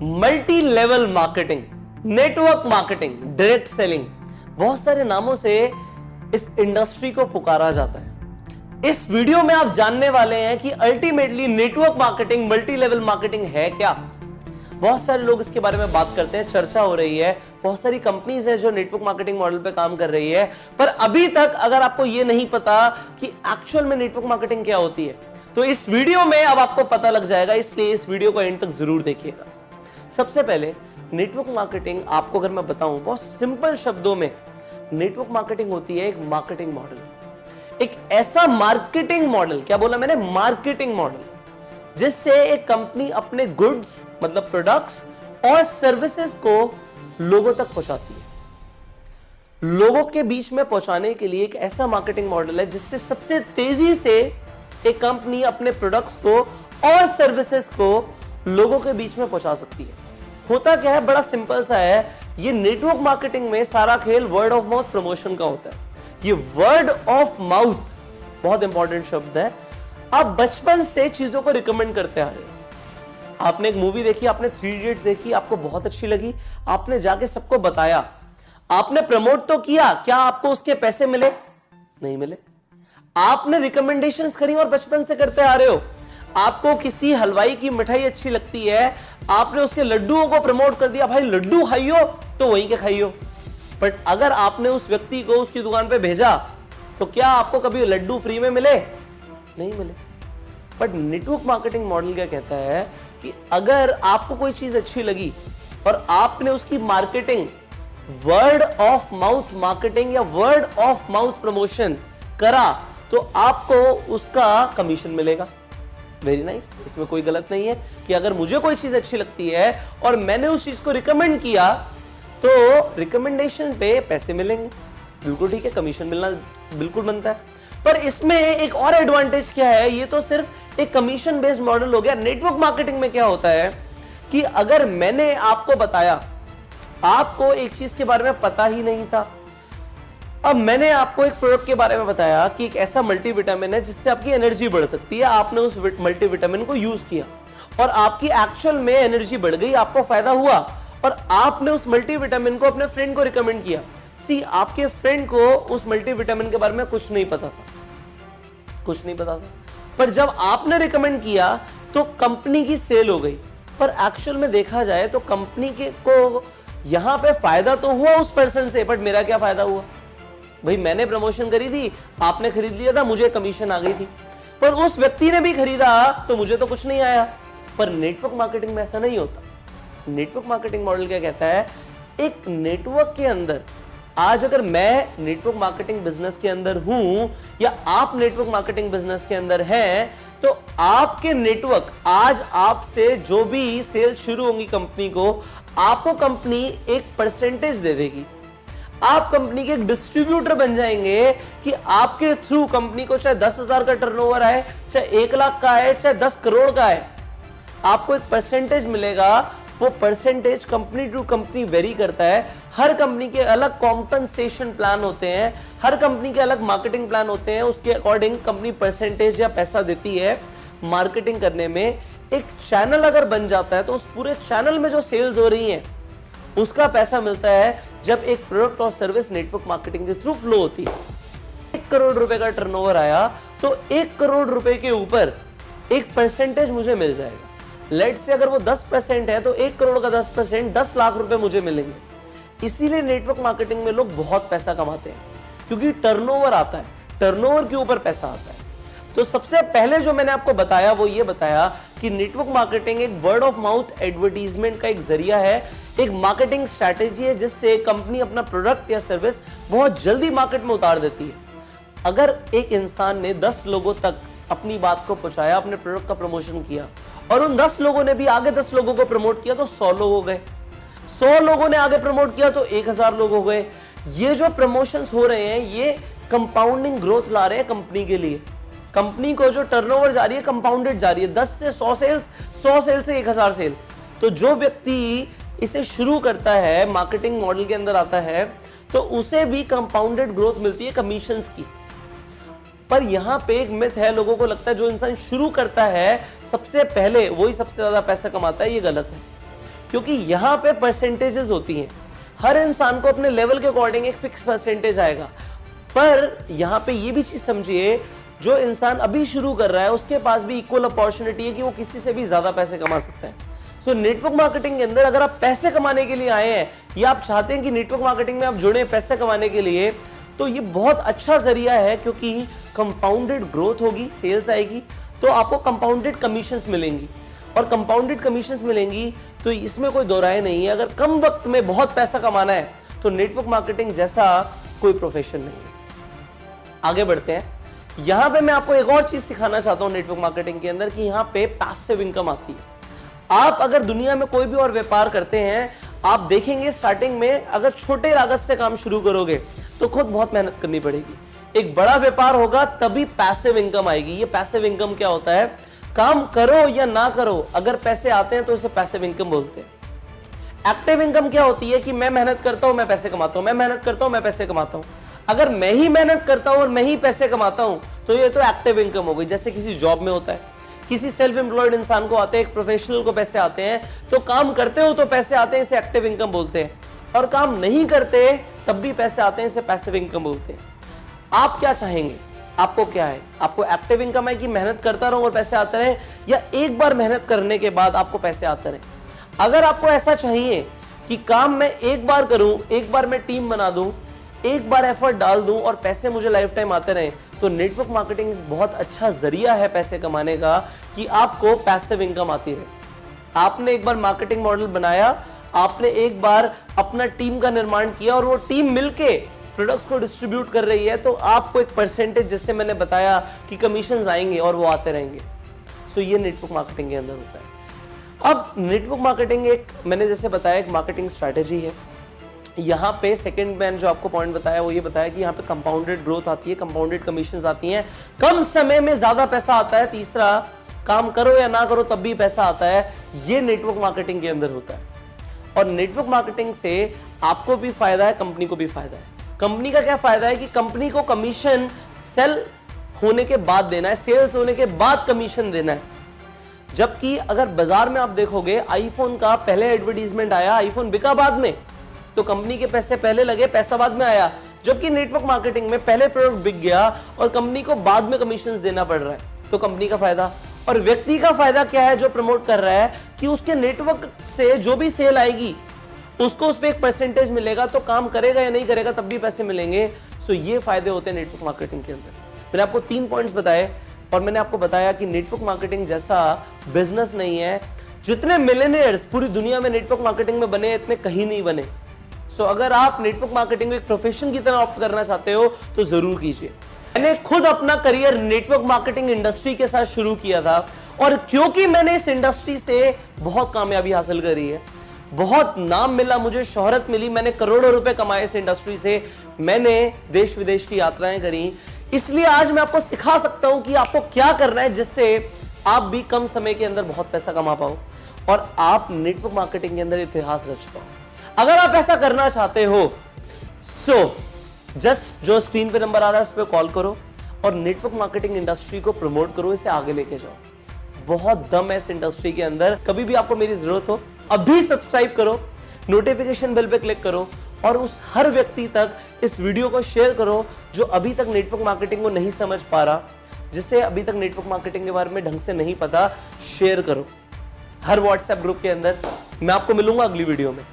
Multi level marketing, network marketing, direct selling, बहुत सारे नामों से इस इंडस्ट्री को पुकारा जाता है। इस वीडियो में आप जानने वाले हैं कि ultimately network marketing, multi level marketing है क्या। बहुत सारे लोग इसके बारे में बात करते हैं, चर्चा हो रही है, बहुत सारी कंपनीज है जो नेटवर्क मार्केटिंग मॉडल पे काम कर रही है, पर अभी तक अगर आपको यह नहीं पता कि एक्चुअल में नेटवर्क मार्केटिंग क्या होती है, तो इस वीडियो में अब आपको पता लग जाएगा, इसलिए इस वीडियो को एंड तक जरूर देखिएगा। सबसे पहले नेटवर्क मार्केटिंग आपको अगर मैं बताऊं बहुत सिंपल शब्दों में, नेटवर्क मार्केटिंग होती है एक मार्केटिंग मॉडल, एक ऐसा मार्केटिंग मॉडल, क्या बोला मैंने, मार्केटिंग मॉडल, जिससे एक कंपनी अपने गुड्स मतलब प्रोडक्ट्स और सर्विसेज को लोगों तक पहुंचाती है। लोगों के बीच में पहुंचाने के लिए एक ऐसा मार्केटिंग मॉडल है जिससे सबसे तेजी से एक कंपनी अपने प्रोडक्ट्स को और सर्विसेज को लोगों के बीच में पहुंचा सकती है। होता क्या है, बड़ा सिंपल सा है, ये नेटवर्क मार्केटिंग में सारा खेल वर्ड ऑफ माउथ प्रमोशन का होता है। ये वर्ड ऑफ माउथ बहुत इंपॉर्टेंट शब्द है। आप बचपन से चीजों को रिकमेंड करते आ रहे हो। आपने एक मूवी देखी, आपने 3 इडियट्स देखी, आपको बहुत अच्छी लगी, आपने जाके सबको बताया, आपने प्रमोट तो किया, क्या आपको उसके पैसे मिले? नहीं मिले। आपने रिकमेंडेशंस करी और बचपन से करते आ रहे हो। आपको किसी हलवाई की मिठाई अच्छी लगती है, आपने उसके लड्डुओं को प्रमोट कर दिया, भाई लड्डू खाइयो तो वहीं के खाइयो। बट अगर आपने उस व्यक्ति को उसकी दुकान पे भेजा तो क्या आपको कभी लड्डू फ्री में मिले? नहीं मिले। बट नेटवर्क मार्केटिंग मॉडल क्या कहता है कि अगर आपको कोई चीज अच्छी लगी और आपने उसकी marketing, word of mouth marketing या वर्ड ऑफ माउथ प्रमोशन करा, तो आपको उसका कमीशन मिलेगा। वेरी नाइस, इसमें कोई गलत नहीं है कि अगर मुझे कोई चीज अच्छी लगती है और मैंने उस चीज को रिकमेंड किया तो रिकमेंडेशन पे पैसे मिलेंगे, बिल्कुल ठीक है, कमीशन मिलना बिल्कुल बनता है। पर इसमें एक और एडवांटेज क्या है, ये तो सिर्फ एक कमीशन बेस्ड मॉडल हो गया। नेटवर्क मार्केटिंग में क्या होता है कि अगर मैंने आपको बताया, आपको एक चीज के बारे में पता ही नहीं था, अब मैंने आपको एक प्रोडक्ट के बारे में बताया कि एक ऐसा मल्टीविटामिन है जिससे आपकी एनर्जी बढ़ सकती है, आपने उस मल्टीविटामिन को यूज किया और आपकी एक्चुअल में एनर्जी बढ़ गई, आपको फायदा हुआ, और आपने उस मल्टीविटामिन को अपने फ्रेंड को रिकमेंड किया। सी, आपके फ्रेंड को उस मल्टीविटामिन के बारे में कुछ नहीं पता था, कुछ नहीं पता था, पर जब आपने रिकमेंड किया तो कंपनी की सेल हो गई। पर एक्चुअल में देखा जाए तो कंपनी के को यहां पे फायदा तो हुआ उस पर्सन से, बट मेरा क्या फायदा हुआ? भाई मैंने प्रमोशन करी थी, आपने खरीद लिया था, मुझे कमीशन आ गई थी, पर उस व्यक्ति ने भी खरीदा तो मुझे तो कुछ नहीं आया। पर नेटवर्क मार्केटिंग में ऐसा नहीं होता। नेटवर्क मार्केटिंग मॉडल क्या कहता है, एक नेटवर्क के अंदर, आज अगर मैं नेटवर्क मार्केटिंग बिजनेस के अंदर हूं या आप नेटवर्क मार्केटिंग बिजनेस के अंदर हैं, तो आपके नेटवर्क, आज आपसे जो भी सेल शुरू होंगी कंपनी को, आपको कंपनी एक परसेंटेज दे देगी। आप कंपनी के एक डिस्ट्रीब्यूटर बन जाएंगे कि आपके थ्रू कंपनी को चाहे 10,000 का टर्नओवर आए, चाहे 1 लाख का आए, चाहे 10 करोड़ का आए, आपको एक परसेंटेज मिलेगा। वो percentage company to company vary करता है। हर कंपनी के अलग कॉम्पनसेशन प्लान होते हैं, हर कंपनी के अलग मार्केटिंग प्लान होते हैं, उसके अकॉर्डिंग कंपनी परसेंटेज या पैसा देती है मार्केटिंग करने में। एक चैनल अगर बन जाता है तो उस पूरे चैनल में जो सेल्स हो रही हैं उसका पैसा मिलता है जब एक प्रोडक्ट और सर्विस नेटवर्क मार्केटिंग के थ्रू फ्लो होती है। 1 करोड़ रुपए का टर्नओवर आया तो 1 करोड़ रुपए के ऊपर एक परसेंटेज मुझे मिल जाएगा। लेट से अगर वो 10% है तो 1 करोड़ का 10% 10 लाख रुपए मुझे मिलेंगे। इसीलिए नेटवर्क मार्केटिंग में लोग बहुत पैसा कमाते हैं, क्योंकि टर्नओवर आता है, टर्नओवर के ऊपर पैसा आता है। तो सबसे पहले जो मैंने आपको बताया वो ये बताया कि नेटवर्क मार्केटिंग एक वर्ड ऑफ माउथ एडवर्टीजमेंट का एक जरिया है, एक मार्केटिंग स्ट्रैटेजी है जिससे कंपनी अपना प्रोडक्ट या सर्विस बहुत जल्दी मार्केट में उतार देती है। अगर एक इंसान ने 10 लोगों तक अपनी बात को पहुंचाया, अपने प्रोडक्ट का प्रमोशन किया और उन 10 लोगों ने भी आगे 10 लोगों को प्रमोट किया तो 100 लोग हो गए, 100 लोगों ने आगे प्रमोट किया तो 1000 लोग हो गए। ये जो प्रमोशंस हो रहे हैं ये कंपाउंडिंग ग्रोथ ला रहे हैं कंपनी के लिए। कंपनी को जो टर्नओवर जा रही है कंपाउंडेड जा रही है, 10 से 100 सेल्स, 100 सेल से 1000 सेल। तो जो व्यक्ति इसे शुरू करता है, मार्केटिंग मॉडल के अंदर आता है, तो उसे भी कंपाउंडेड ग्रोथ मिलती है कमीशंस की। पर यहां पे एक मिथ है, लोगों को लगता है जो इंसान शुरू करता है सबसे पहले वही सबसे ज्यादा पैसा कमाता है। ये गलत है। क्योंकि यहां पे परसेंटेजेस होती हैं, हर इंसान को अपने लेवल के अकॉर्डिंग एक फिक्स परसेंटेज आएगा। पर यहां पे ये भी चीज समझिए, जो इंसान अभी शुरू कर रहा है उसके पास भी इक्वल अपॉर्चुनिटी है कि वो किसी से भी ज्यादा पैसे कमा सकता है। सो नेटवर्क मार्केटिंग के अंदर अगर आप पैसे कमाने के लिए आए हैं या आप चाहते हैं कि नेटवर्क मार्केटिंग में आप जुड़े पैसे कमाने के लिए, तो ये बहुत अच्छा जरिया है, क्योंकि कंपाउंडेड ग्रोथ होगी, सेल्स आएगी तो आपको कंपाउंडेड कमीशंस मिलेंगी, और कंपाउंडेड कमीशंस मिलेंगी तो इसमें कोई दो राय नहीं है। अगर कम वक्त में बहुत पैसा कमाना है तो नेटवर्क मार्केटिंग जैसा कोई प्रोफेशन नहीं है। आगे बढ़ते हैं। यहां पे मैं आपको एक और चीज सिखाना चाहता हूं नेटवर्क मार्केटिंग के अंदर, कि यहां पे पैसिव इनकम आती है। आप अगर दुनिया में कोई भी और व्यापार करते हैं, आप देखेंगे स्टार्टिंग में अगर छोटे लागत से काम शुरू करोगे तो खुद बहुत मेहनत करनी पड़ेगी। एक बड़ा व्यापार होगा तभी पैसिव इनकम आएगी। ये पैसिव इनकम क्या होता है? काम करो या ना करो, अगर पैसे आते हैं तो इसे पैसिव इनकम बोलते हैं। एक्टिव इनकम क्या होती है? कि मैं मेहनत करता हूं, मैं पैसे कमाता हूं, मैं मेहनत करता हूं, मैं पैसे कमाता हूं। अगर मैं ही मेहनत करता हूं और मैं ही पैसे कमाता हूं तो ये तो एक्टिव इनकम हो गई, जैसे किसी जॉब में होता है। किसी सेल्फ एम्प्लॉयड इंसान को आते हैं, एक प्रोफेशनल को पैसे आते हैं, तो काम करते हो तो पैसे आते हैं, इसे एक्टिव इनकम बोलते हैं। और काम नहीं करते तब भी पैसे आते हैं, इसे पैसिव इनकम बोलते हैं। आप क्या चाहेंगे? आपको क्या है? आपको एक्टिव इनकम है कि मेहनत करता रहूं और पैसे आते रहे, या एक बार मेहनत करने के बाद आपको पैसे आते रहे? अगर आपको ऐसा चाहिए कि काम मैं एक बार करूं, एक बार मैं टीम बना दूं, एक बार एफर्ट डाल दूं और पैसे मुझे लाइफ टाइम आते रहे, तो नेटवर्क मार्केटिंग बहुत अच्छा जरिया है पैसे कमाने का, कि आपको पैसिव इनकम आती रहे। आपने एक बार मार्केटिंग मॉडल बनाया, आपने एक बार अपना टीम का निर्माण किया और वो टीम मिलके प्रोडक्ट्स को डिस्ट्रीब्यूट कर रही है, तो आपको एक परसेंटेज, जैसे मैंने बताया कि कमीशंस आएंगे और वो आते रहेंगे। सो ये नेटवर्क मार्केटिंग के अंदर होता है। अब नेटवर्क मार्केटिंग एक, मैंने जैसे बताया, एक मार्केटिंग स्ट्रैटेजी है। यहाँ पे सेकंड मैंने जो आपको पॉइंट बताया वो ये बताया कि यहाँ पे कंपाउंडेड ग्रोथ आती है, कंपाउंडेड कमीशंस आती हैं, कम समय में ज्यादा पैसा आता है। तीसरा, काम करो या ना करो तब भी पैसा आता है। ये नेटवर्क मार्केटिंग के अंदर होता है। और नेटवर्क मार्केटिंग से आपको भी फायदा है, कंपनी को भी फायदा है। कंपनी का क्या फायदा है? कि कंपनी को कमीशन सेल होने के बाद देना है, सेल्स होने के बाद कमीशन देना है। जबकि अगर बाजार में आप देखोगे, आईफोन का पहले एडवर्टीजमेंट आया, आईफोन बिका बाद में, तो कंपनी के पैसे पहले लगे, पैसा बाद में आया। जबकि नेटवर्क मार्केटिंग में पहले प्रोडक्ट बिक गया और कंपनी को बाद में कमीशंस देना पड़ रहा है, तो कंपनी का फायदा। और व्यक्ति का फायदा क्या है जो प्रमोट कर रहा है? कि उसके नेटवर्क से जो भी सेल आएगी उसको उस पर एक परसेंटेज मिलेगा, तो काम करेगा या नहीं करेगा तब भी पैसे मिलेंगे। सो ये फायदे होते हैं नेटवर्क मार्केटिंग के अंदर। मैंने आपको 3 पॉइंट्स बताए और मैंने आपको बताया कि नेटवर्क मार्केटिंग जैसा बिजनेस नहीं है। जितने मिलियनेयर्स पूरी दुनिया में नेटवर्क मार्केटिंग में बने, इतने कहीं नहीं बने। सो अगर आप नेटवर्क मार्केटिंग को एक प्रोफेशन की तरह ऑप्ट करना चाहते हो तो जरूर कीजिए। मैंने खुद अपना करियर नेटवर्क मार्केटिंग इंडस्ट्री के साथ शुरू किया था, और क्योंकि मैंने इस इंडस्ट्री से बहुत कामयाबी हासिल करी है, बहुत नाम मिला, मुझे शोहरत मिली, मैंने करोड़ों रुपए कमाए इस इंडस्ट्री से, मैंने देश विदेश की यात्राएं करी, इसलिए आज मैं आपको सिखा सकता हूं कि आपको क्या करना है जिससे आप भी कम समय के अंदर बहुत पैसा कमा पाओ और आप नेटवर्क मार्केटिंग के अंदर इतिहास रच पाओ। अगर आप ऐसा करना चाहते हो, सो जस्ट जो स्क्रीन पे नंबर आ रहा है उस पर कॉल करो और नेटवर्क मार्केटिंग इंडस्ट्री को प्रमोट करो, इसे आगे लेके जाओ। बहुत दम है इस इंडस्ट्री के अंदर। कभी भी आपको मेरी जरूरत हो, अभी सब्सक्राइब करो, नोटिफिकेशन बेल पे क्लिक करो और उस हर व्यक्ति तक इस वीडियो को शेयर करो जो अभी तक नेटवर्क मार्केटिंग को नहीं समझ पा रहा, जिसे अभी तक नेटवर्क मार्केटिंग के बारे में ढंग से नहीं पता। शेयर करो हर व्हाट्सएप ग्रुप के अंदर। मैं आपको मिलूंगा अगली वीडियो में।